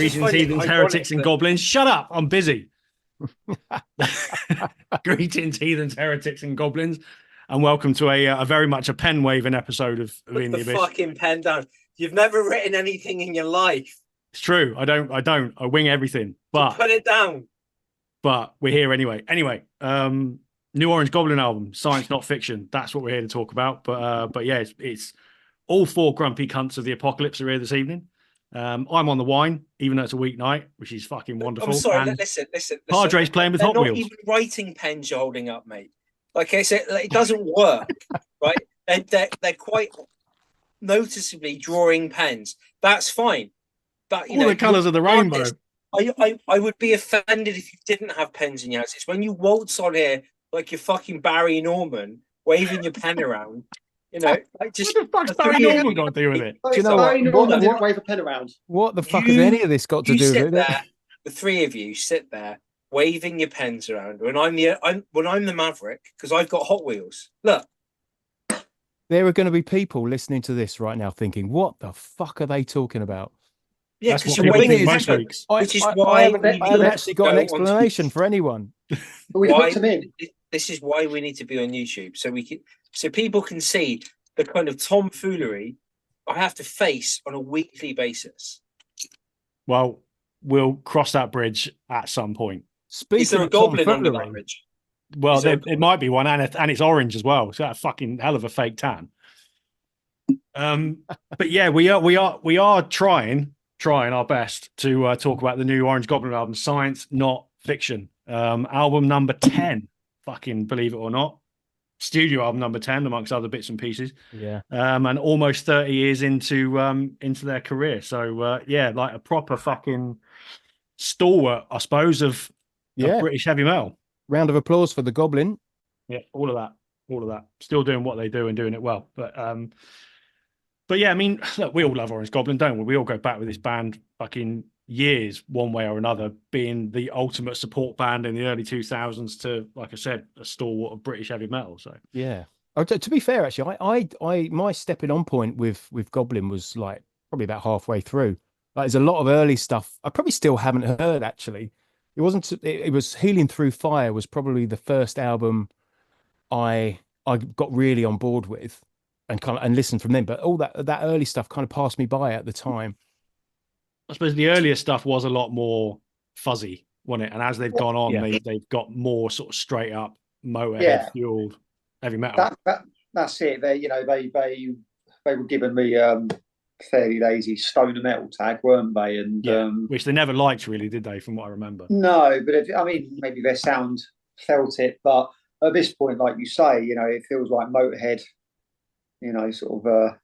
Greetings, heathens, heretics, and goblins. Shut up! I'm busy. Greetings, heathens, heretics, and goblins, and welcome to a very much a pen waving episode of Put In the the Abyss. fucking pen down. You've never written anything in your life. It's true. I don't. I wing everything. But so put it down. But we're here anyway. Anyway, new Orange Goblin album, Science Not Fiction. That's what we're here to talk about. But yeah, it's all four grumpy cunts of the apocalypse are here this evening. I'm on the wine, even though it's a weeknight, which is fucking wonderful. I'm sorry. Listen. Padre's playing with They're Hot not Wheels. even writing pens you're holding up, mate. Like I said, it doesn't work, right? They're quite noticeably drawing pens. That's fine. But all the colours of the rainbow. I would be offended if you didn't have pens in your house. It's when you waltz on here like you're fucking Barry Norman, waving your pen around. You know, like just what the fuck's Barry Norman got to do with it? Do you know Barry Norman didn't wave a pen around. What the fuck has any of this got to do with it? The three of you sit there waving your pens around when I'm the Maverick because I've got Hot Wheels. Look. There are going to be people listening to this right now thinking, what the fuck are they talking about? Yeah, because you're waving most weeks. Which is why I haven't actually got an explanation for anyone. But we put them in. This is why we need to be on YouTube so people can see the kind of tomfoolery I have to face on a weekly basis. Well, we'll cross that bridge at some point. Is there a goblin under that bridge? Well, it might be one, and it's orange as well. So that's a fucking hell of a fake tan. But yeah, we are trying our best to talk about the new Orange Goblin album, Science Not Fiction. Album number 10, fucking believe it or not. Studio album number 10, amongst other bits and pieces. Yeah. And almost 30 years into their career. So yeah, like a proper fucking stalwart, I suppose, of British heavy metal. Round of applause for the Goblin. Yeah, all of that. Still doing what they do and doing it well. But yeah, I mean, look, we all love Orange Goblin, don't we? We all go back with this band fucking years, one way or another, being the ultimate support band in the early 2000s to, like I said, a stalwart of British heavy metal. So yeah. Oh, to be fair, actually, I my stepping on point with Goblin was like probably about halfway through. Like, there's a lot of early stuff I probably still haven't heard. Actually, it was Healing Through Fire was probably the first album I got really on board with. And listen from them, but all that early stuff kind of passed me by at the time. I suppose the earlier stuff was a lot more fuzzy, wasn't it? And as they've gone on, they've got more sort of straight up Motorhead fueled heavy metal. That's it. They were given the fairly lazy stoner metal tag, weren't they? And which they never liked, really, did they? From what I remember. No, but maybe their sound felt it, but at this point, like you say, it feels like Motorhead. Sort of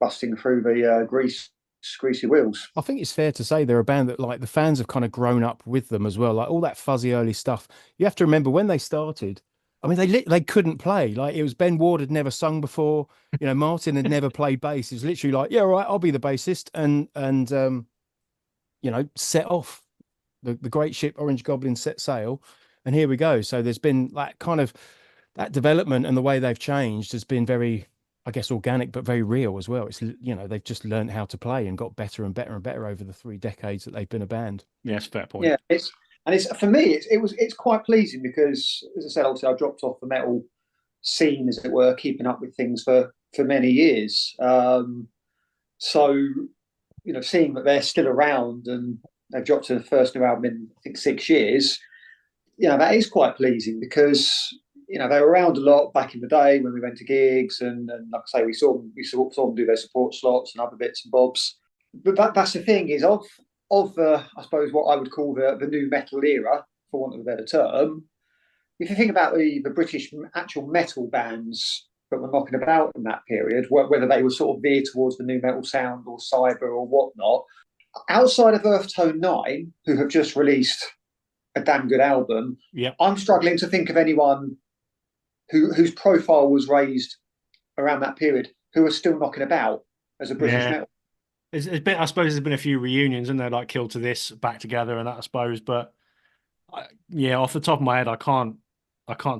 busting through the greasy wheels. I think it's fair to say they're a band that, like, the fans have kind of grown up with them as well. Like, all that fuzzy early stuff. You have to remember when they started. I mean, they couldn't play. Like, it was Ben Ward had never sung before. Martin had never played bass. It was literally like, yeah, all right, I'll be the bassist, and set off. The great ship Orange Goblin set sail, and here we go. So there's been like kind of that development, and the way they've changed has been very, I guess, organic, but very real as well. It's, they've just learned how to play and got better and better and better over the 3 decades that they've been a band. Yes, fair point. Yeah, it's for me, it's quite pleasing because, as I said, obviously I dropped off the metal scene, as it were, keeping up with things for many years. So, seeing that they're still around and they've dropped to the first new album in, I think, 6 years, that is quite pleasing because they were around a lot back in the day when we went to gigs, and like I say, we saw them do their support slots and other bits and bobs. But that's the thing is of I suppose what I would call the new metal era, for want of a better term. If you think about the British actual metal bands that were knocking about in that period, whether they were sort of veered towards the new metal sound or cyber or whatnot, outside of Earth Tone 9, who have just released a damn good album, I'm struggling to think of anyone whose profile was raised around that period, who are still knocking about as a British metal. I suppose there's been a few reunions, and they're like Kill to This back together, and that, I suppose. But off the top of my head, I can't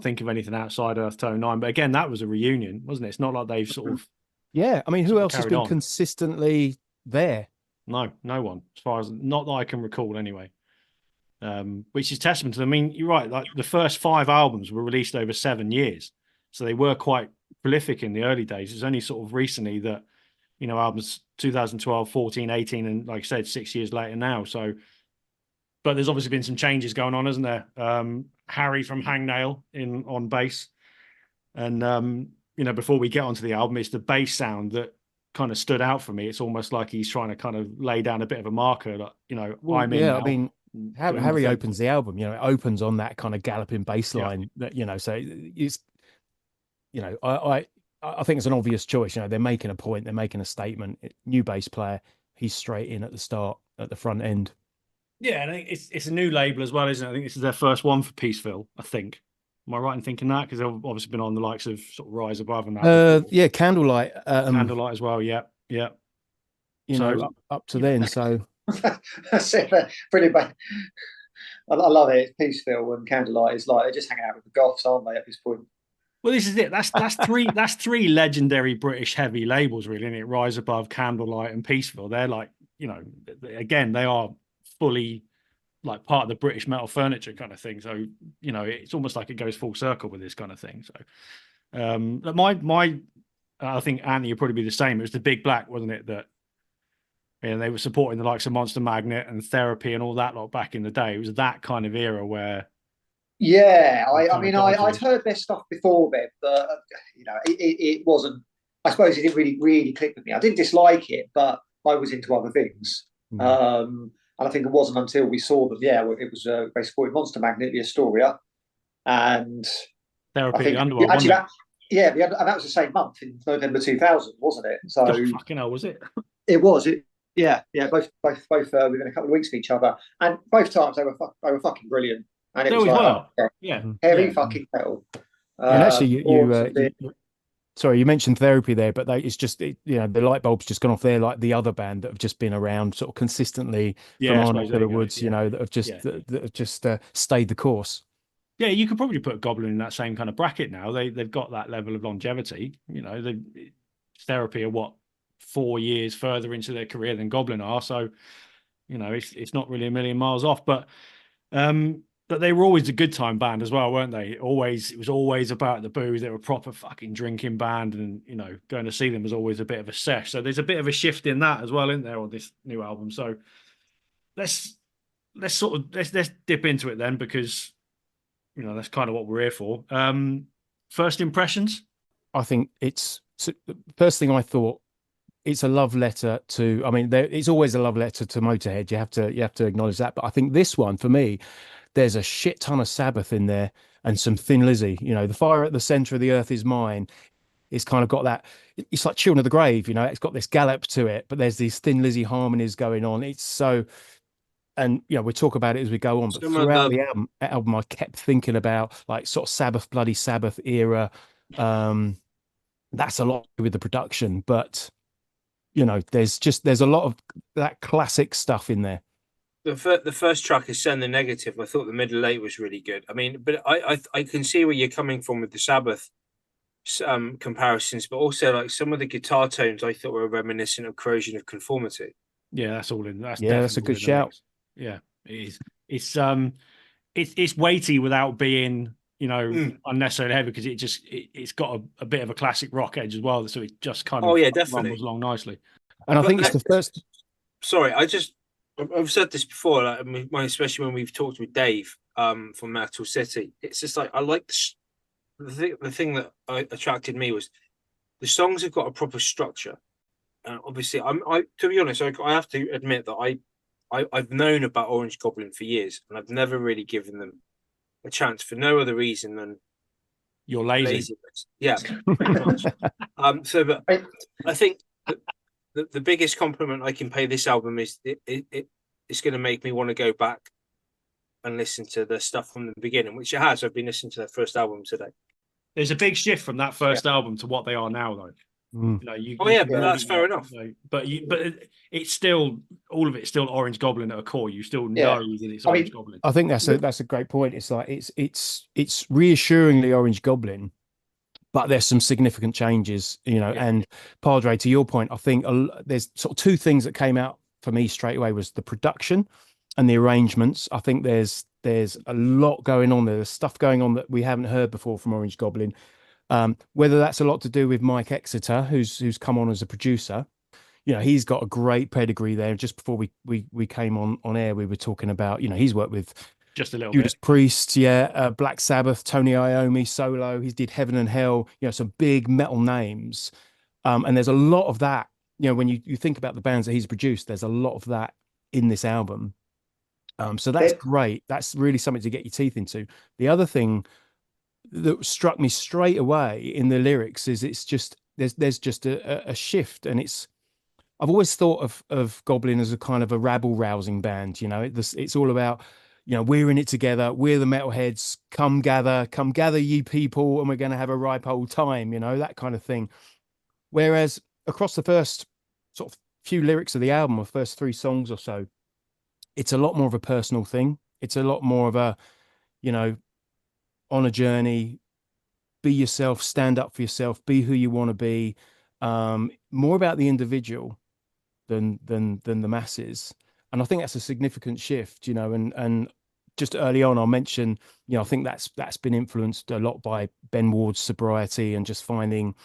think of anything outside Earth Tone 9. But again, that was a reunion, wasn't it? It's not like they've sort of who else has been consistently there? No one, as far as not that I can recall anyway. Which is testament to them. I mean, you're right. Like the first 5 albums were released over 7 years, so they were quite prolific in the early days. It's only sort of recently that, you know, albums 2012, 14, 18, and like I said, 6 years later now. So, but there's obviously been some changes going on, isn't there? Harry from Hangnail on bass, and you know, before we get onto the album, it's the bass sound that kind of stood out for me. It's almost like he's trying to kind of lay down a bit of a marker, like, you know, Well, I'm in yeah, now. I mean, Harry opens the album, you know, it opens on that kind of galloping bass line that, you know, so it's, you know, I think it's an obvious choice. You know, they're making a point, they're making a statement. New bass player, he's straight in at the start, at the front end. Yeah, and I think it's a new label as well, isn't it? I think this is their first one for Peaceville, I think. Am I right in thinking that? Because they've obviously been on the likes of sort of Rise Above and that. Yeah, Candlelight. Candlelight as well. Yeah. You So, know, up to then. So That's it, brilliant. I love it. It's Peaceville and Candlelight is like they're just hanging out with the goths, aren't they? At this point. well, this is it. That's three legendary British heavy labels, really, isn't it? Rise Above, Candlelight, and Peaceville. They're like, you know, again, they are fully like part of the British metal furniture kind of thing. So, you know, it's almost like it goes full circle with this kind of thing. So, my I think Andy would probably be the same. It was the Big Black, wasn't it? That, and they were supporting the likes of Monster Magnet and Therapy and all that lot back in the day. It was that kind of era where. Yeah, I mean, I'd heard their stuff before then, but you know, it wasn't. I suppose it didn't really click with me. I didn't dislike it, but I was into other things. And I think it wasn't until we saw them. Yeah, it was basically Monster Magnet, the Astoria, and Therapy, think, Underworld. actually, and that was the same month in November 2000, wasn't it? So fucking hell, was it? It was. Yeah. Both within a couple of weeks of each other, and both times they were fucking brilliant. And it was like, heavy fucking metal. And actually, sorry, you mentioned Therapy there, but it's just, you know, the light bulb's just gone off there, like the other band that have just been around sort of consistently from Arnold to the Woods, you know, that have just stayed the course. Yeah, you could probably put Goblin in that same kind of bracket now. They've got that level of longevity. You know, Therapy are what, 4 years further into their career than Goblin are. So, you know, it's not really a million miles off. But they were always a good time band as well, weren't they? It was always about the booze. They were a proper fucking drinking band, and you know, going to see them was always a bit of a sesh. So there's a bit of a shift in that as well, isn't there, on this new album? So let's dip into it then, because you know that's kind of what we're here for. First impressions. I think first thing I thought, it's a love letter to. I mean, it's always a love letter to Motorhead. You have to acknowledge that. But I think this one, for me, there's a shit ton of Sabbath in there and some Thin Lizzy. You know, the fire at the center of the earth is mine. It's kind of got that. It's like Children of the Grave. You know, it's got this gallop to it, but there's these Thin Lizzy harmonies going on. It's so. And you know, we'll talk about it as we go on. But throughout the album, I kept thinking about like sort of Sabbath, Bloody Sabbath era. That's a lot with the production, but you know, there's a lot of that classic stuff in there. The first track is Send the Negative. I thought the middle eight was really good. I mean, but I can see where you're coming from with the Sabbath comparisons, but also like some of the guitar tones I thought were reminiscent of Corrosion of Conformity. Yeah, that's all in. That's a good shout. Yeah, it is. It's weighty without being, you know, unnecessarily heavy, because it's got a bit of a classic rock edge as well. So it just kind of definitely rumbles along nicely. And I think it's the first. Sorry, I've said this before, like, I mean, especially when we've talked with Dave from Metal City. It's just like I like the thing that attracted me was the songs have got a proper structure. Obviously, to be honest, I have to admit that I've known about Orange Goblin for years, and I've never really given them a chance for no other reason than you're lazy. Yeah, pretty much. But I think the biggest compliment I can pay this album is it's going to make me want to go back and listen to the stuff from the beginning, which it has. I've been listening to their first album today. There's a big shift from that first album to what they are now, though. You know, but that's fair enough. You know, but it's still, all of it's still Orange Goblin at a core. You still know that it's Orange Goblin. I think that's a great point. It's like it's reassuringly Orange Goblin, but there's some significant changes, you know. And Padre, to your point, I think there's sort of two things that came out for me straight away was the production and the arrangements. I think there's a lot going on there. There's stuff going on that we haven't heard before from Orange Goblin. Whether that's a lot to do with Mike Exeter, who's come on as a producer. He's got a great pedigree there. Just before we came on air, we were talking about, he's worked with just a little Judas bit. Priest, Black Sabbath, Tony Iommi solo. He did Heaven and Hell, some big metal names. And there's a lot of that, when you think about the bands that he's produced, there's a lot of that in this album. So that's great. That's really something to get your teeth into. The other thing that struck me straight away in the lyrics is it's just there's just a shift, and I've always thought of Goblin as a kind of a rabble rousing band. It's all about, we're in it together. We're the metalheads. Come gather ye people, and we're going to have a ripe old time. That kind of thing. Whereas across the first sort of few lyrics of the album, or first 3 songs or so, it's a lot more of a personal thing. It's a lot more of a, on a journey, be yourself, stand up for yourself, be who you want to be. More about the individual than the masses. And I think that's a significant shift, and just early on, I'll mention, I think that's been influenced a lot by Ben Ward's sobriety and just finding,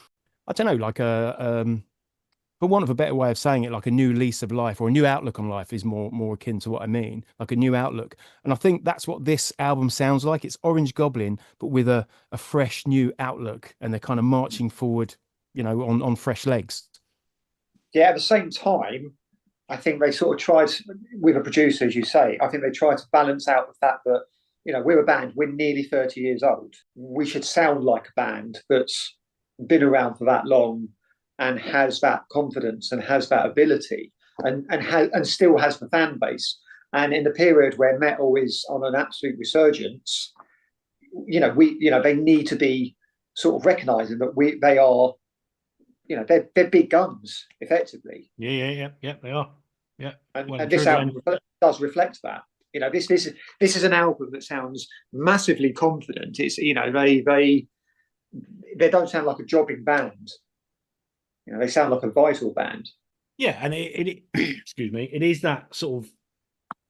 I don't know, like for want of a better way of saying it, like a new lease of life, or a new outlook on life is more akin to what I mean, like a new outlook. And I think that's what this album sounds like. It's Orange Goblin, but with a fresh new outlook, and they're kind of marching forward, on fresh legs. Yeah, at the same time, I think they sort of tried, with a producer, as you say, I think they tried to balance out the fact that, we're a band, we're nearly 30 years old. We should sound like a band that's been around for that long and has that confidence and has that ability and still has the fan base. And in the period where metal is on an absolute resurgence, they need to be sort of recognizing that they are, they're big guns, effectively. Yeah, they are. Yeah, and this album does reflect that. This is an album that sounds massively confident. It's they don't sound like a jobbing band. They sound like a vital band. Yeah, and it excuse me, it is that sort of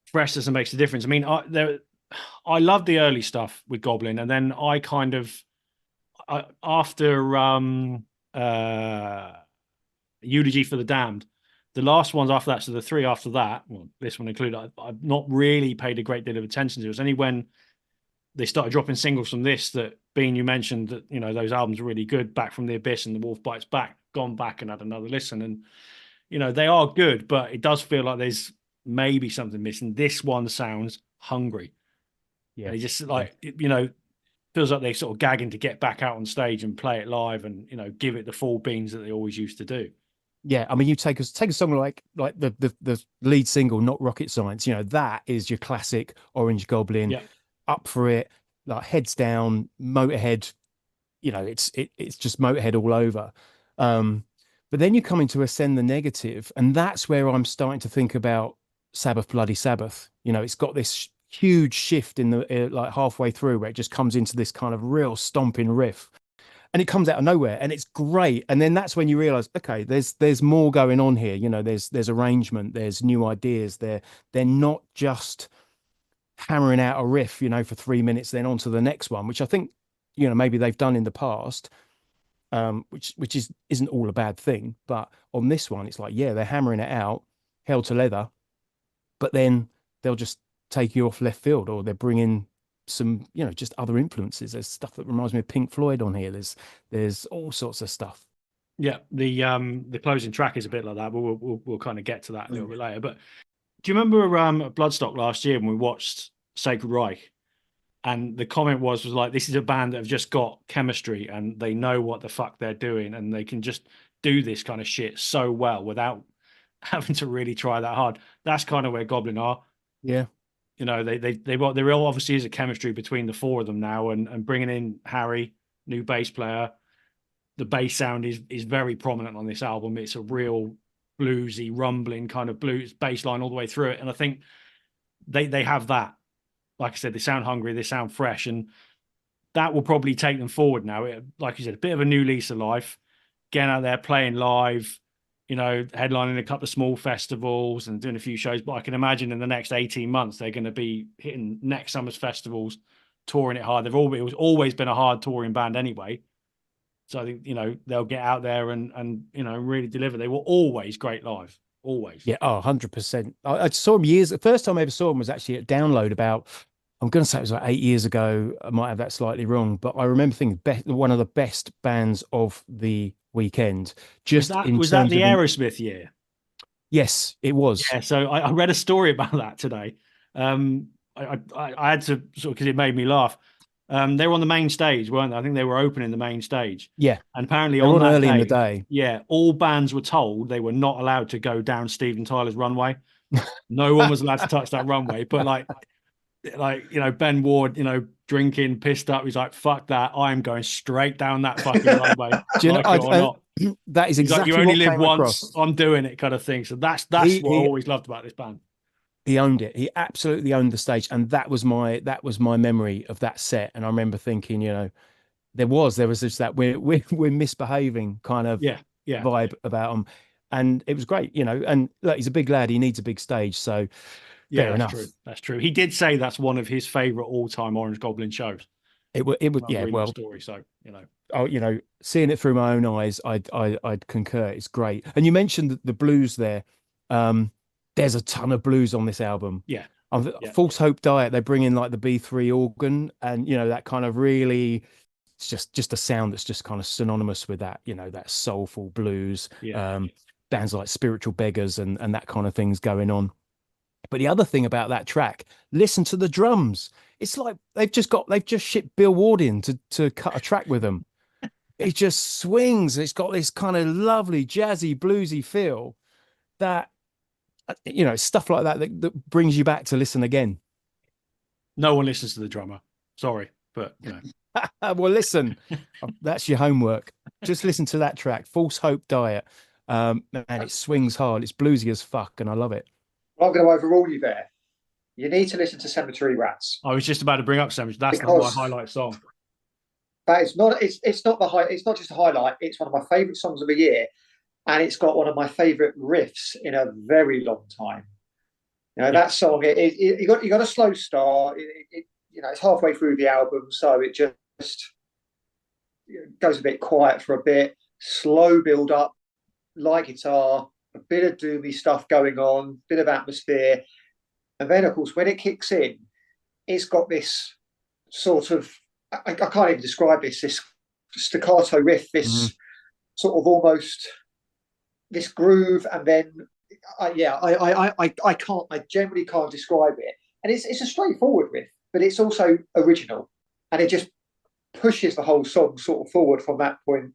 freshness that makes the difference. I mean, I love the early stuff with Goblin, and then I kind of after Eulogy for the Damned, the last ones after that, so the 3 after that, well, this one included, I've not really paid a great deal of attention to. It was only when they started dropping singles from this that, Bean, you mentioned that, those albums are really good, Back from the Abyss and The Wolf Bites Back, gone back and had another listen. And, they are good, but it does feel like there's maybe something missing. This one sounds hungry. Yeah. They just feels like they're sort of gagging to get back out on stage and play it live and, give it the full beans that they always used to do. Yeah, I mean, you take a song like the lead single, Not Rocket Science, that is your classic Orange Goblin. Yeah. Up for it, like heads down, Motorhead, it's just Motorhead all over. But then you come into Ascend the Negative, and that's where I'm starting to think about Sabbath Bloody Sabbath. It's got this huge shift in the like halfway through where it just comes into this kind of real stomping riff. And it comes out of nowhere, and it's great. And then that's when you realize, okay, there's more going on here. There's arrangement, there's new ideas. They're not just hammering out a riff, for 3 minutes, then on to the next one, which I think, maybe they've done in the past, which isn't all a bad thing. But on this one, it's like, yeah, they're hammering it out, hell to leather, but then they'll just take you off left field, or they're bringing some, just other influences. There's stuff that reminds me of Pink Floyd on here. There's all sorts of stuff. Yeah, the closing track is a bit like that, but we'll kind of get to that a little bit later. But do you remember Bloodstock last year when we watched Sacred Reich, and the comment was like, this is a band that have just got chemistry and they know what the fuck they're doing, and they can just do this kind of shit so well without having to really try that hard. That's kind of where Goblin are. Yeah. There obviously is a chemistry between the 4 of them now, and bringing in Harry, new bass player. The bass sound is very prominent on this album. It's a real bluesy, rumbling kind of blues bass line all the way through it. And I think they have that. Like I said, they sound hungry, they sound fresh, and that will probably take them forward now. Like you said, a bit of a new lease of life, getting out there, playing live, you know, headlining a couple of small festivals and doing a few shows. But I can imagine in the next 18 months, they're going to be hitting next summer's festivals, touring it hard. It was always been a hard touring band anyway. So I think, you know, they'll get out there and you know, really deliver. They were always great live. Always. Yeah, 100%. I saw them years. The first time I ever saw them was actually at Download about, I'm going to say it was like 8 years ago. I might have that slightly wrong, but I remember thinking one of the best bands of the weekend. Just was that the Aerosmith year? Yes, it was. Yeah. So I read a story about that today. I had to sort of, because it made me laugh. They were on the main stage, weren't they? I think they were opening the main stage. Yeah. And apparently on that early day, in the day. Yeah, all bands were told they were not allowed to go down Steven Tyler's runway. No one was allowed to touch that runway. But like, you know, Ben Ward, you know, drinking, pissed up. He's like, fuck that. I'm going straight down that fucking runway. Do you know, like it or not. That is exactly like, you only what live came once. across. I'm doing it, kind of thing. So that's what I always loved about this band. He owned it. He absolutely owned the stage, and that was my memory of that set. And I remember thinking, you know, there was just that we're misbehaving kind of vibe about him, and it was great, you know. And look, he's a big lad. He needs a big stage, so fair enough. True. That's true. He did say that's one of his favorite all-time Orange Goblin shows. It was well, story. So you know. Oh, you know, seeing it through my own eyes, I'd concur. It's great. And you mentioned the blues there. There's a ton of blues on this album. Yeah. False Hope Diet, they bring in like the B3 organ, and you know, that kind of really, it's just a sound that's just kind of synonymous with that, you know, that soulful blues. Bands like Spiritual Beggars and that kind of things going on. But the other thing about that track, listen to the drums. It's like they've just shipped Bill Ward in to cut a track with them. It just swings. It's got this kind of lovely jazzy bluesy feel that, you know, stuff like that brings you back to listen again. No one listens to the drummer. Sorry, but you know. Well, listen, that's your homework. Just listen to that track, False Hope Diet. Man, it swings hard. It's bluesy as fuck, and I love it. I'm going to overrule you there. You need to listen to Cemetery Rats. I was just about to bring up Cemetery. That's not my highlight song. That is not. It's not the high. It's not just a highlight. It's one of my favourite songs of the year, and it's got one of my favourite riffs in a very long time. You know, that song. You got a slow start. You know, it's halfway through the album, so it just goes a bit quiet for a bit. Slow build up, light guitar, a bit of doomy stuff going on, bit of atmosphere, and then of course when it kicks in, it's got this sort of, I can't even describe this staccato riff, this sort of almost this groove, and then I generally can't describe it. And it's a straightforward riff, but it's also original, and it just pushes the whole song sort of forward from that point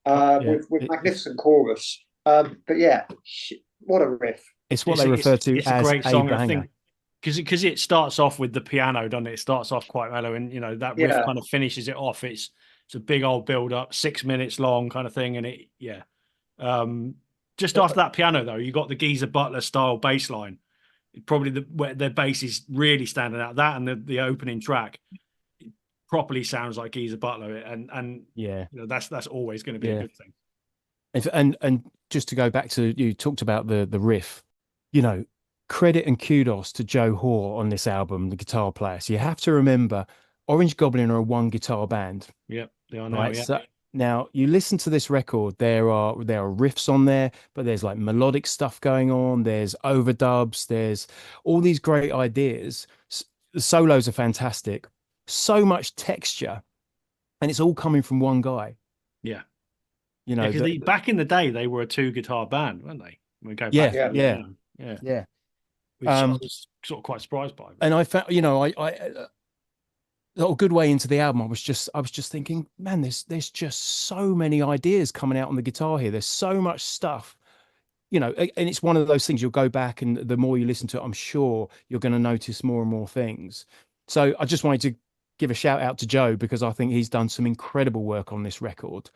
with magnificent chorus. But yeah, what a riff! It's what they refer to as a great song. banger. I think because it starts off with the piano, doesn't it? It starts off quite mellow, and you know that riff kind of finishes it off. It's a big old build up, 6 minutes long kind of thing, and just after that piano though, you got the Geezer Butler style bass line. Probably where their bass is really standing out. That and the opening track properly sounds like Geezer Butler, and you know, that's always going to be a good thing. And just to go back to, you talked about the riff, you know, credit and kudos to Joe Hoare on this album, the guitar player. So you have to remember, Orange Goblin are a one guitar band. Yep, they are now. Right? Yeah. So now you listen to this record, there are riffs on there, but there's like melodic stuff going on. There's overdubs. There's all these great ideas. The solos are fantastic. So much texture, and it's all coming from one guy. Yeah. You know, because back in the day, they were a 2-guitar band, weren't they? We go back. Yeah. Which I was sort of quite surprised by. And I found, you know, I a good way into the album, I was just thinking, man, there's just so many ideas coming out on the guitar here. There's so much stuff, you know, and it's one of those things you'll go back, and the more you listen to it, I'm sure you're going to notice more and more things. So I just wanted to give a shout out to Joe, because I think he's done some incredible work on this record.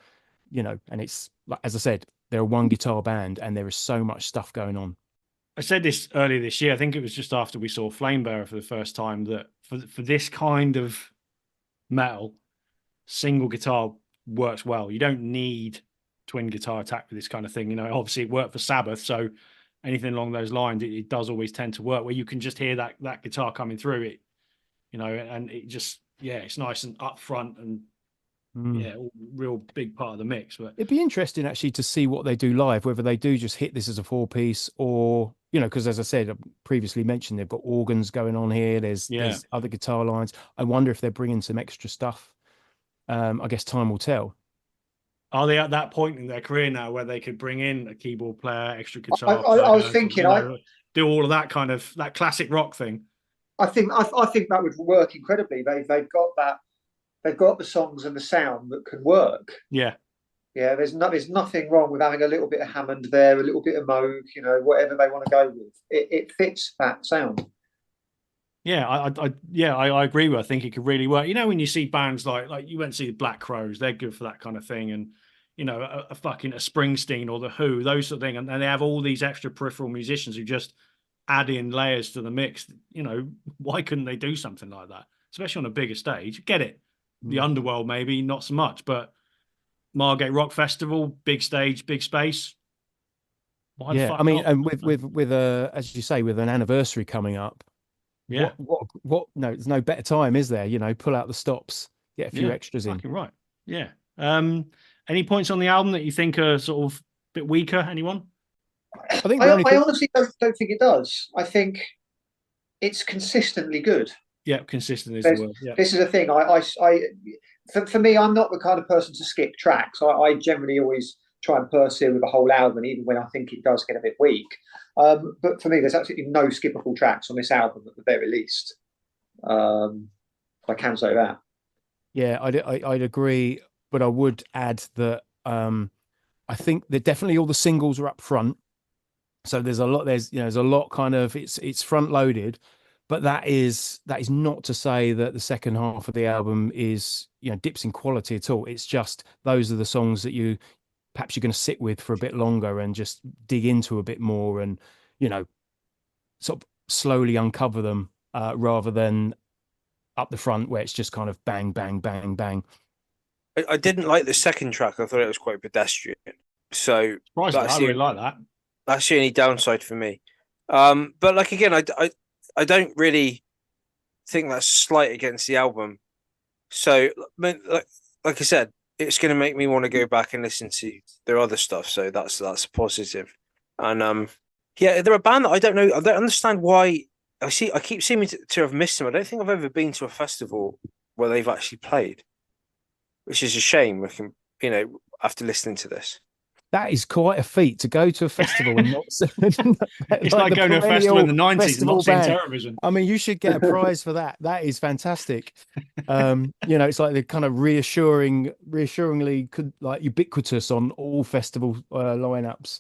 You know, and it's like, as I said, they're a one guitar band, and there is so much stuff going on. I said this earlier this year. I think it was just after we saw Flamebearer for the first time, that for this kind of metal, single guitar works well. You don't need twin guitar attack with this kind of thing. You know, obviously it worked for Sabbath, so anything along those lines, it does always tend to work where you can just hear that guitar coming through it, you know, and it just, yeah, it's nice and upfront and yeah, real big part of the mix. But it'd be interesting actually to see what they do live, whether they do just hit this as a 4-piece or, you know, because as I said, I previously mentioned, they've got organs going on here. There's other guitar lines. I wonder if they're bringing some extra stuff. I guess time will tell. Are they at that point in their career now where they could bring in a keyboard player, extra guitar I was thinking, do all of that kind of that classic rock thing? I think that would work incredibly. They've got the songs and the sound that can work. Yeah. Yeah, there's nothing wrong with having a little bit of Hammond there, a little bit of Moog, you know, whatever they want to go with. It fits that sound. Yeah, I agree with. I think it could really work. You know, when you see bands like you went to see the Black Crowes, they're good for that kind of thing, and you know, a Springsteen or the Who, those sort of things, and they have all these extra peripheral musicians who just add in layers to the mix. You know, why couldn't they do something like that, especially on a bigger stage? Get it, the Underworld maybe not so much, but Margate Rock Festival, big stage, big space. Why yeah, I mean, and with as you say, with an anniversary coming up. Yeah. What? No, there's no better time, is there? You know, pull out the stops, get a few extras in. Right. Yeah. Any points on the album that you think are sort of a bit weaker? Anyone? I honestly don't think it does. I think it's consistently good. Yeah, consistent is the word. Yeah. This is the thing. For me, I'm not the kind of person to skip tracks. I generally always try and persevere with the whole album, even when I think it does get a bit weak. But for me, there's absolutely no skippable tracks on this album at the very least. I can say that. Yeah, I'd agree, but I would add that I think that definitely all the singles are up front. So there's a lot kind of it's front loaded, but that is not to say that the second half of the album is, you know, dips in quality at all. It's just those are the songs that perhaps you're going to sit with for a bit longer and just dig into a bit more and, you know, sort of slowly uncover them rather than up the front where it's just kind of bang, bang, bang, bang. I didn't like the second track. I thought it was quite pedestrian. So I really like that. That's the only downside for me. But like, again, I don't really think that's slight against the album. So like I said, it's going to make me want to go back and listen to their other stuff. So that's a positive. And yeah, they're a band that I don't know. I don't understand why. I keep seeming to have missed them. I don't think I've ever been to a festival where they've actually played, which is a shame. You know, after listening to this. That is quite a feat to go to a festival and not. It's like going to a festival in the 90s and not seeing Terrorvision. I mean, you should get a prize for that. That is fantastic. You know, it's like the kind of reassuringly like ubiquitous on all festival lineups.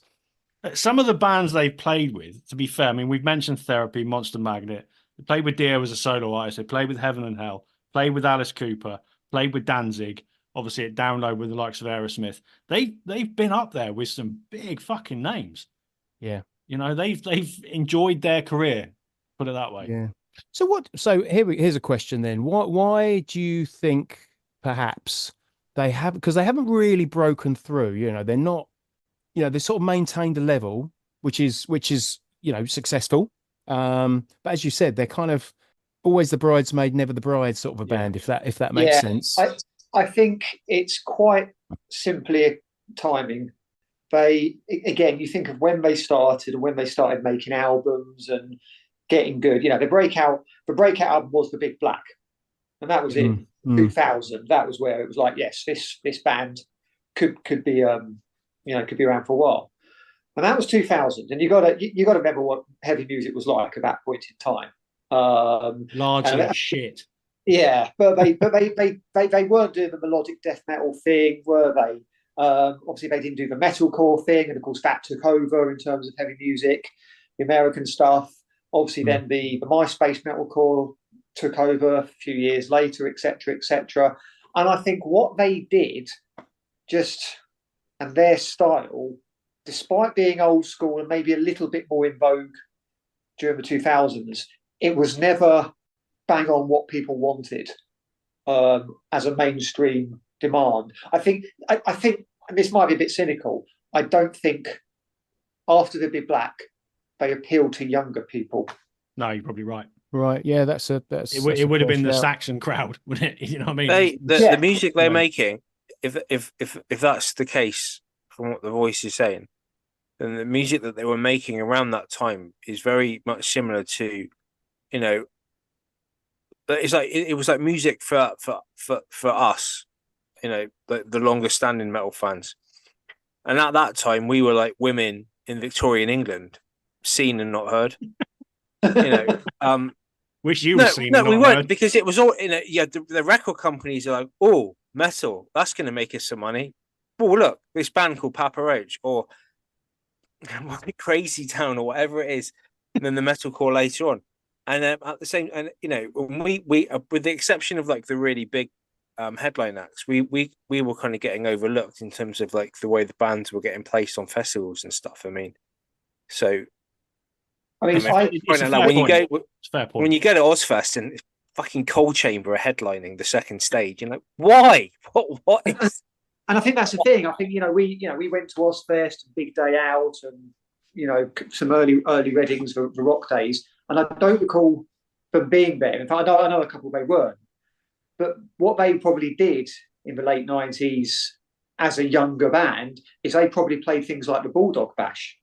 Some of the bands they've played with, to be fair, I mean, we've mentioned Therapy, Monster Magnet. They played with Dio as a solo artist. They played with Heaven and Hell. Played with Alice Cooper. Played with Danzig. Obviously at Download with the likes of Aerosmith. They've been up there with some big fucking names. Yeah. You know, they've enjoyed their career, put it that way. Yeah. So here's a question then. Why do you think perhaps because they haven't really broken through, you know, they're not, you know, they sort of maintained a level which is, you know, successful. But as you said, they're kind of always the bridesmaid, never the bride sort of a band, if that makes sense. I think it's quite simply timing. Again, you think of when they started and when they started making albums and getting good. You know, the breakout album was The Big Black, and that was in 2000. That was where it was like, yes, this band could be could be around for a while. And that was 2000. And you got to remember what heavy music was like at that point in time. Largely shit. Yeah, but they weren't doing the melodic death metal thing, were they? Obviously, they didn't do the metalcore thing, and of course, that took over in terms of heavy music, the American stuff. Obviously, then the MySpace metalcore took over a few years later, etc., etc. And I think what they did, and their style, despite being old school and maybe a little bit more in vogue during the 2000s, it was never bang on what people wanted as a mainstream demand. I think and this might be a bit cynical, I don't think after the Big Black they appeal to younger people. No, you're probably right. Right. Yeah, that's It would have been the shout. Saxon crowd, wouldn't it? You know what I mean? The music they're making, if that's the case from what the voice is saying, then the music that they were making around that time is very much similar to, you know, it's like it was like music for us, you know, the longest standing metal fans. And at that time we were like women in Victorian England, seen and not heard. You know, wish you were seen. No, we weren't, because it was all, you know, yeah, the record companies are like, oh, metal, that's going to make us some money. Oh, look, this band called Papa Roach or Crazy Town or whatever it is, and then the metalcore later on. And at the same, and you know, when we with the exception of like the really big headline acts, we were kind of getting overlooked in terms of like the way the bands were getting placed on festivals and stuff. I mean, so. When you go to Ozfest and fucking Cold Chamber are headlining the second stage, you're like, why? What is? And I think that's the thing. I think we went to Ozfest, Big Day Out, and some early Readings for Rock Days, and I don't recall them being there. In fact, I know a couple they weren't. But what they probably did in the late 90s as a younger band is they probably played things like the Bulldog Bash.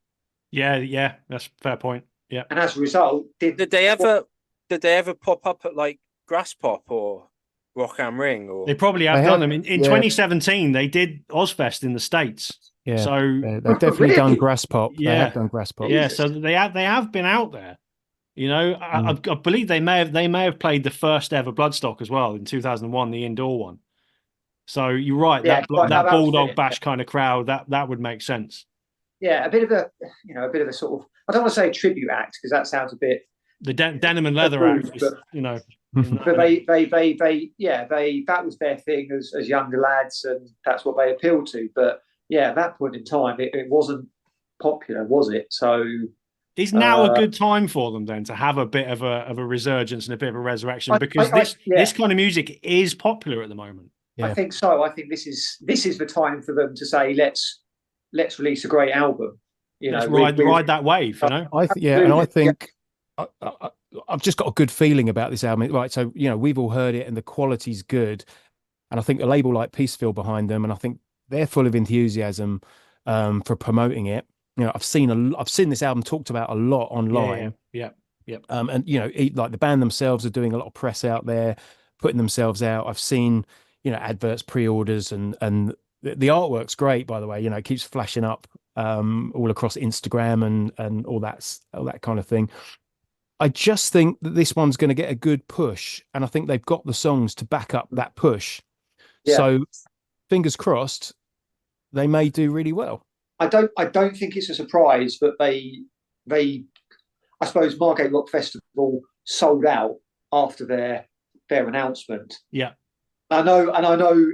Yeah, that's a fair point. Yeah. And as a result, did they ever pop up at like Grass Pop or Rock am Ring? Or they probably have done them in 2017. They did Ozfest in the States. Yeah, so they've definitely done Grass Pop. Yeah, they have done Grass Pop. Yeah, so they have been out there. You know, I believe they may have played the first ever Bloodstock as well in 2001, the indoor one. So you're right, that Bulldog Bash kind of crowd, that would make sense. Yeah, a bit of a sort of, I don't want to say tribute act because that sounds a bit the denim and leather act, but they that was their thing as younger lads, and that's what they appealed to. But yeah, at that point in time, it wasn't popular, was it? So is now a good time for them then to have a bit of a resurgence and a bit of a resurrection, because this kind of music is popular at the moment? Yeah. I think so. I think this is the time for them to say let's release a great album. Let's ride that wave. You know, I think I've just got a good feeling about this album. Right, so we've all heard it, and the quality's good, and I think a label like Peaceville behind them, and I think they're full of enthusiasm for promoting it. I've seen this album talked about a lot online. Yeah. And like the band themselves are doing a lot of press out there, putting themselves out. I've seen adverts, pre-orders, and the artwork's great, by the way. It keeps flashing up all across Instagram and all that kind of thing. I just think that this one's going to get a good push, and I think they've got the songs to back up that push. Yeah. So fingers crossed, they may do really well. I don't think it's a surprise that they I suppose Margate Rock Festival sold out after their announcement. Yeah, I know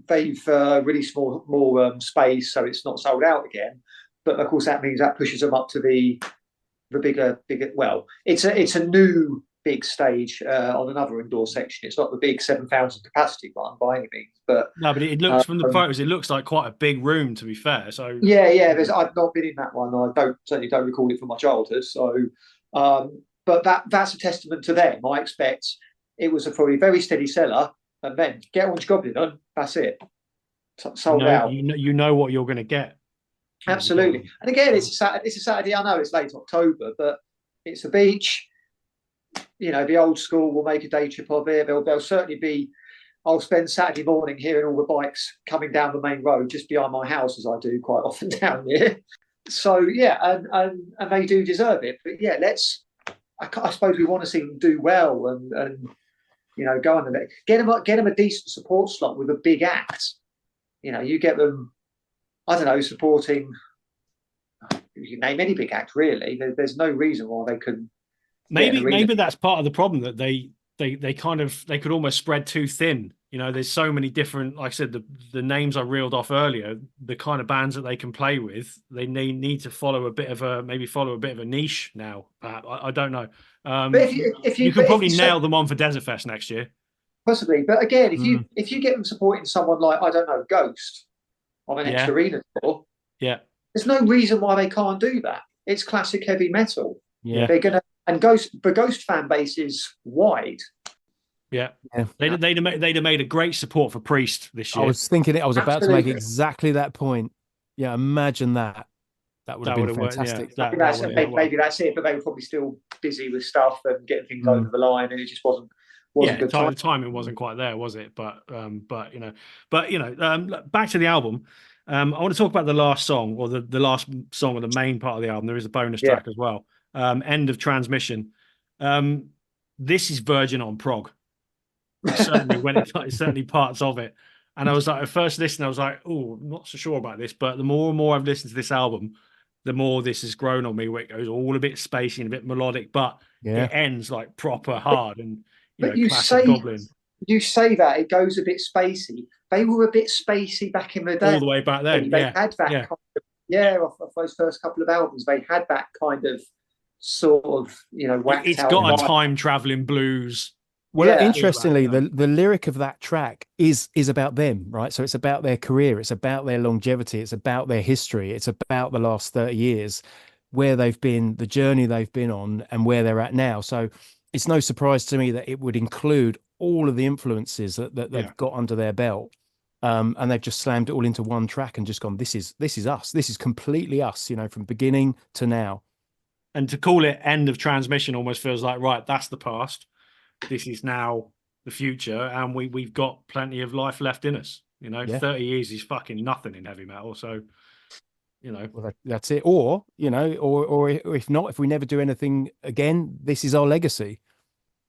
they've released more space, so it's not sold out again. But of course, that means that pushes them up to the bigger. Well, it's a new big stage on another indoor section. It's not the big 7,000 capacity one by any means, but it looks from the photos, it looks like quite a big room, to be fair. So yeah. I've not been in that one. I certainly don't recall it from my childhood. So, but that's a testament to them. I expect it was probably a very steady seller, and then get Orange Goblin on. That's it. Sold out. You know what you're going to get. Absolutely. And again, it's a Saturday. I know it's late October, but it's a beach. The old school will make a day trip of it. There'll certainly be. I'll spend Saturday morning hearing all the bikes coming down the main road just behind my house, as I do quite often down here. So yeah, and they do deserve it. But yeah, I suppose we want to see them do well and go on the next. Get them a decent support slot with a big act. You get them. I don't know, supporting. You can name any big act really. There's no reason why they couldn't. Maybe that's part of the problem, that they could almost spread too thin. There's so many different, like I said, the names I reeled off earlier, the kind of bands that they can play with. They need to follow a bit of a niche now. I don't know. But if you could probably nail them on for Desert Fest next year. Possibly, but again, if you get them supporting someone like, I don't know, Ghost, on the Yeah. next arena tour. Yeah. There's no reason why they can't do that. It's classic heavy metal. Yeah. They're gonna, and the Ghost fan base is wide. Yeah. Yeah. They'd have made a great support for Priest this I year. was thinking it. I was about to make Absolutely. exactly that point. Yeah, imagine that. That would have been worked, fantastic. yeah. Maybe that's it, but they were probably still busy with stuff and getting things Mm. over the line, and it just wasn't good time. Timing wasn't quite there, was it? But back to the album. I want to talk about the last song, or the last song of the main part of the album. There is a bonus track as well. End of Transmission. This is Virgin on prog. Certainly parts of it. And I was like, at first listen, I was like, oh, I'm not so sure about this. But the more and more I've listened to this album, the more this has grown on me, where it goes all a bit spacey and a bit melodic, but it ends like proper hard. And you classic Goblin. You say that it goes a bit spacey. They were a bit spacey back in the day. All the way back then. They had that kind of, off those first couple of albums, they had that kind of sort of, whacked it's out got a time traveling blues. Well, interestingly, the lyric of that track is about them, right? So it's about their career, it's about their longevity, it's about their history, it's about the last 30 years, where they've been, the journey they've been on, and where they're at now. So it's no surprise to me that it would include all of the influences that they've got under their belt. And they've just slammed it all into one track and just gone, this is us. This is completely us, from beginning to now. And to call it End of Transmission almost feels like, right, that's the past. This is now the future, and we've got plenty of life left in us. 30 years is fucking nothing in heavy metal. So, well, that's it. Or if not, if we never do anything again, this is our legacy.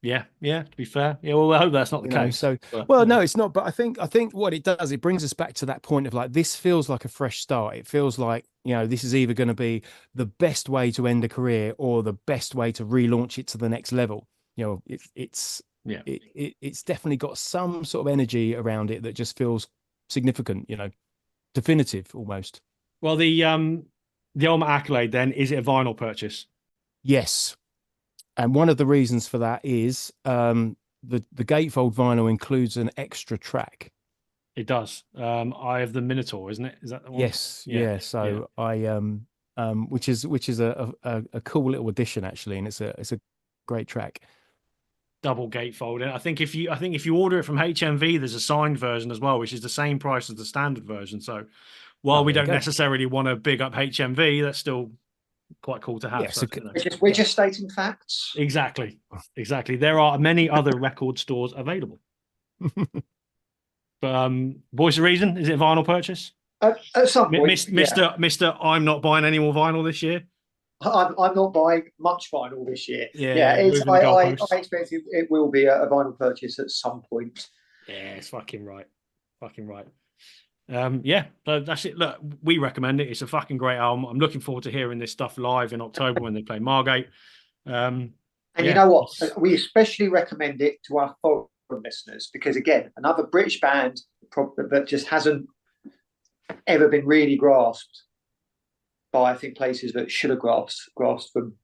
Yeah. To be fair, well, I hope that's not the case. No, it's not. But I think what it does, it brings us back to that point of like, this feels like a fresh start. It feels like this is either going to be the best way to end a career or the best way to relaunch it to the next level. It's definitely got some sort of energy around it that just feels significant, definitive almost. Well, the ultimate accolade then, is it a vinyl purchase? Yes. And one of the reasons for that is the gatefold vinyl includes an extra track. It does. Eye of the Minotaur, isn't it? Is that the one? Yes. Yeah. So I which is a cool little addition actually, and it's a great track. Double gatefold. I think if you order it from HMV, there's a signed version as well, which is the same price as the standard version. So while we don't necessarily want to big up HMV, that's still quite cool to have. Yeah, so we're just stating facts. Exactly. There are many other record stores available. But Voice of Reason, is it a vinyl purchase? At some point, Mr. I'm not buying any more vinyl this year. I'm not buying much vinyl this year. Yeah, I expect it will be a vinyl purchase at some point. Yeah, it's fucking right. That's it. Look, we recommend it. It's a fucking great album. I'm looking forward to hearing this stuff live in October when they play Margate. And you know what? We especially recommend it to our foreign listeners because, again, another British band that just hasn't ever been really grasped by, I think, places that should have grasped them.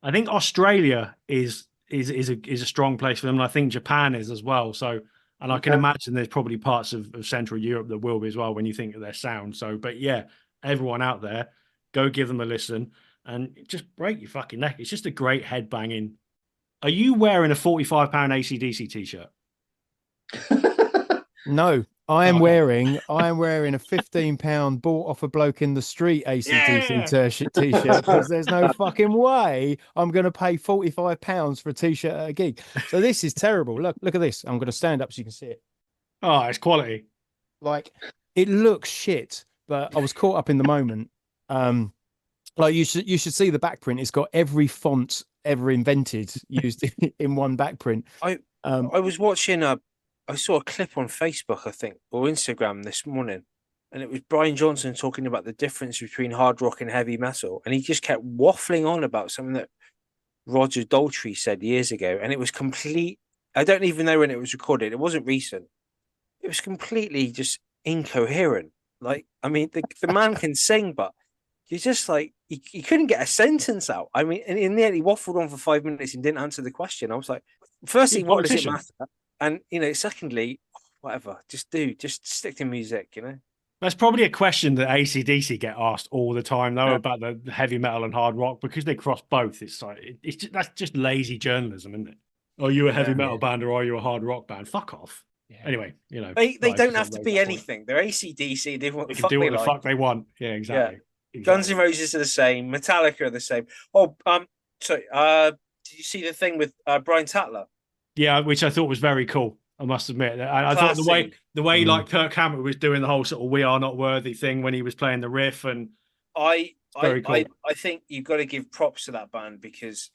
I think Australia is a strong place for them, and I think Japan is as well. So, and I can imagine there's probably parts of Central Europe that will be as well when you think of their sound. So, but yeah, everyone out there, go give them a listen and just break your fucking neck. It's just a great headbanging. Are you wearing a £45 AC/DC t-shirt? No. I am wearing a £15 bought off a bloke in the street AC/DC t-shirt because there's no fucking way I'm going to pay £45 for a t-shirt at a gig. So this is terrible. Look at this. I'm going to stand up so you can see it. Oh, it's quality. Like, it looks shit, but I was caught up in the moment. Like you should see the back print. It's got every font ever invented used in one back print. I was watching I saw a clip on Facebook, I think, or Instagram this morning, and it was Brian Johnson talking about the difference between hard rock and heavy metal, and he just kept waffling on about something that Roger Daltrey said years ago, and it was complete. I don't even know when it was recorded. It wasn't recent. It was completely just incoherent. Like, I mean, the man can sing, but you're just like, he couldn't get a sentence out. I mean, and in the end, he waffled on for 5 minutes and didn't answer the question. I was like, firstly, what does it matter? And, secondly, whatever, just stick to music, That's probably a question that AC/DC get asked all the time, though, about the heavy metal and hard rock, because they cross both. It's like that's just lazy journalism, isn't it? Are you a heavy metal band or are you a hard rock band? Fuck off. Yeah. Anyway, you know, they don't have to be anything. They're AC/DC. They can do what the fuck they want. Yeah, exactly. Yeah. Exactly. Guns N' Roses are the same. Metallica are the same. Oh, sorry. Did you see the thing with Brian Tatler? Yeah, which I thought was very cool. I must admit. I thought the way like Kirk Hammett was doing the whole sort of "we are not worthy" thing when he was playing the riff, and I think you've got to give props to that band, because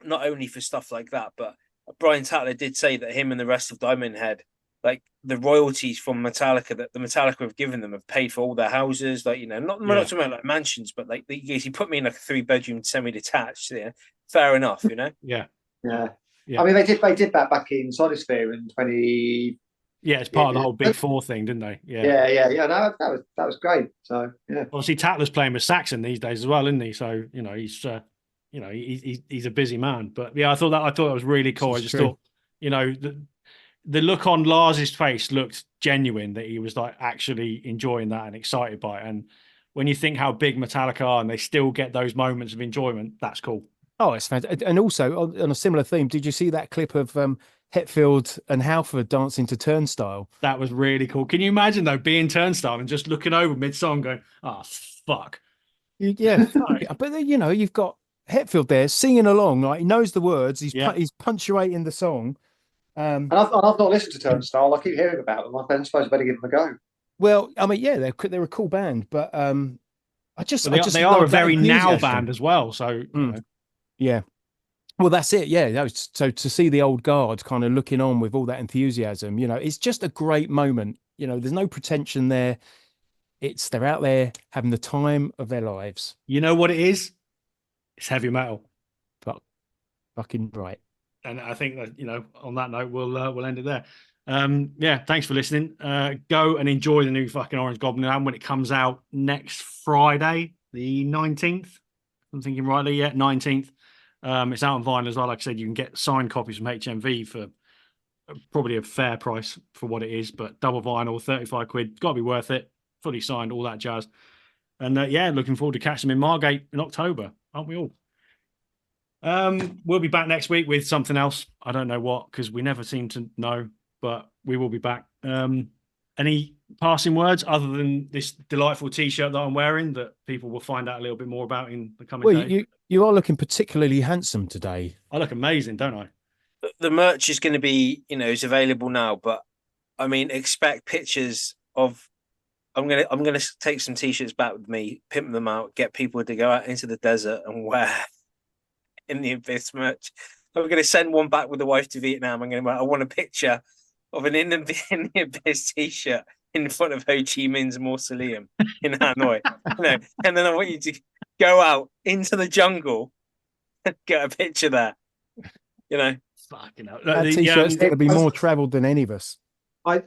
not only for stuff like that, but Brian Tatler did say that him and the rest of Diamond Head, like the royalties from Metallica that the Metallica have given them, have paid for all their houses. Like, you know, not talking about like mansions, but like he put me in like a 3-bedroom semi-detached. Yeah, fair enough, you know. Yeah. I mean, they did that back in Sonisphere in 20. Yeah, it's part of the whole Big Four thing, didn't they? Yeah. No, that was great. So yeah. Obviously, Tatler's playing with Saxon these days as well, isn't he? So you know, he's a busy man. But yeah, I thought that was really cool. I just thought, you know, the look on Lars's face looked genuine, that he was like actually enjoying that and excited by it. And when you think how big Metallica are and they still get those moments of enjoyment, that's cool. Oh, it's fantastic. And also on a similar theme, did you see that clip of Hetfield and Halford dancing to Turnstile? That was really cool. Can you imagine though, being Turnstile and just looking over mid-song going, "Oh fuck." Yeah, but you know, you've got Hetfield there singing along, like he knows the words. He's punctuating the song. And I've not listened to Turnstile. I keep hearing about them. I suppose I better give them a go. Well, I mean, yeah, they're a cool band, but they are a very now band as well. So you know. Yeah. Well, that's it. Yeah. So to see the old guard kind of looking on with all that enthusiasm, you know, it's just a great moment. You know, there's no pretension there. They're out there having the time of their lives. You know what it is? It's heavy metal. Fucking right. And I think that, you know, on that note, we'll end it there. Yeah, thanks for listening. Go and enjoy the new fucking Orange Goblin album when it comes out next Friday, the 19th. I'm thinking rightly, 19th. It's out on vinyl as well. Like I said, you can get signed copies from HMV for probably a fair price for what it is, but double vinyl, 35 quid, got to be worth it. Fully signed, all that jazz. And looking forward to catching them in Margate in October, aren't we all? We'll be back next week with something else. I don't know what, because we never seem to know, but we will be back. Any passing words other than this delightful T-shirt that I'm wearing that people will find out a little bit more about in the coming days? You are looking particularly handsome today. I look amazing, don't I? The merch is going to be, you know, it's available now, but I mean, expect pictures of. I'm gonna take some T-shirts back with me, pimp them out, get people to go out into the desert and wear in the Abyss merch. I'm going to send one back with the wife to Vietnam. I want a picture of an in the Abyss T-shirt in front of Ho Chi Minh's mausoleum in Hanoi. And then I want you to go out into the jungle and get a picture there. You know, fucking hell. That T-shirt's going to be more travelled than any of us. I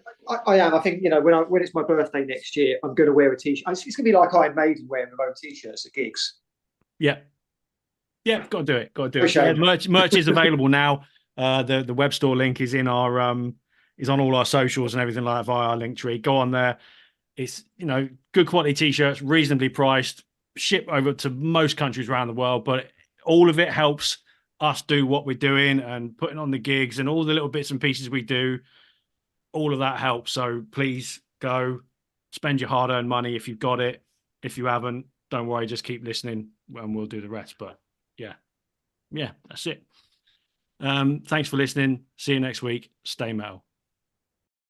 am. I think, you know, when it's my birthday next year, I'm going to wear a T-shirt. It's going to be like Iron Maiden wearing their own T-shirts at gigs. Yeah, got to do it. Yeah, merch is available now. The web store link is in our is on all our socials and everything like that via our link tree. Go on there. It's, you know, good quality T-shirts, reasonably priced, ship over to most countries around the world, but all of it helps us do what we're doing and putting on the gigs and all the little bits and pieces we do. All of that helps. So please go spend your hard-earned money if you've got it. If you haven't, don't worry, just keep listening and we'll do the rest. But yeah, that's it. Thanks for listening. See you next week. Stay metal.